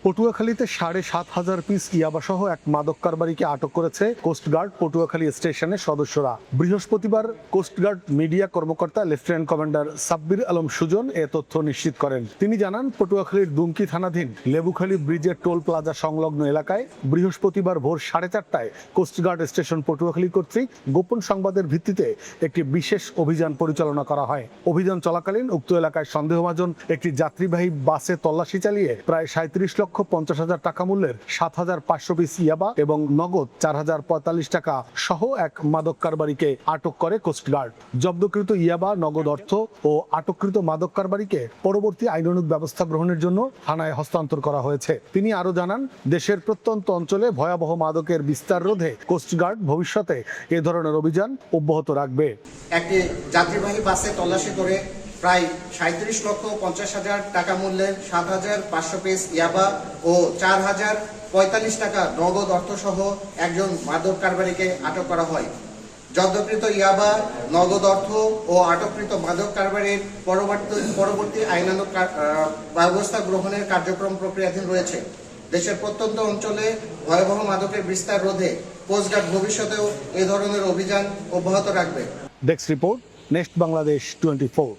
পটুয়াখালীতে ৭,৫০০ piece ইয়াবাসহ এক মাদক কারবারিকে আটক করেছে কোস্টগার্ড পটুয়াখালী স্টেশনের সদস্যরা। বৃহস্পতিবার কোস্টগার্ড মিডিয়া কর্মকর্তা লেফটেন্যান্ট কমান্ডার সাব্বির আলম সুজন এ তথ্য নিশ্চিত করেন। তিনি জানান, পটুয়াখালীর দুমকি থানাধীন লেবুখালী ব্রিজের টোল প্লাজা সংলগ্ন এলাকায় বৃহস্পতিবার ভোর 4:30টায় কোস্টগার্ড স্টেশন পটুয়াখালী কর্তৃক গোপন সংবাদের ভিত্তিতে একটি বিশেষ অভিযান পরিচালনা করা হয়। অভিযান চলাকালীন উক্ত এলাকায় সন্দেহভাজন একটি যাত্রীবাহী বাসে তল্লাশি চালিয়ে প্রায় ৩৭,৫০,০০০ টাকা মূল্যের ৭,৫০০ পিস ইয়াবা এবং নগদ ৪,০৪৫ টাকা সহ এক মাদক কারবারিকে আটক করে কোস্টগার্ড। জব্দকৃত ইয়াবা, নগদ অর্থ ও আটককৃত মাদক কারবারিকে পরবর্তী আইনানুগ ব্যবস্থা গ্রহণের জন্য থানায় হস্তান্তর করা হয়েছে। তিনি আরো জানান, দেশের প্রত্যন্ত অঞ্চলে ভয়াবহ মাদকের বিস্তার রোধে কোস্টগার্ড ভবিষ্যতে এ ধরনের অভিযান অব্যাহত রাখবে। একটি যাত্রীবাহী বাসে তল্লাশি করে প্রায় ৩৭,৫০,০০০ টাকা মূল্যের ৭,৫০০ পিস ইয়াবা ও ৪,০৪৫ টাকা নগদ অর্থসহ একজন মাদক কারবারিকে আটক করা হয়। জব্দকৃত ইয়াবা, নগদ অর্থ ও আটককৃত মাদক কারবারির পরবর্তী আইনানুগ ব্যবস্থা গ্রহণের কার্যক্রম প্রক্রিয়াধীন রয়েছে। দেশের প্রত্যন্ত অঞ্চলে ভয়াবহ মাদকের বিস্তার রোধে কোস্টগার্ড ভবিষ্যতেও এ ধরনের অভিযান অব্যাহত রাখবে। Desk report, next Bangladesh 24।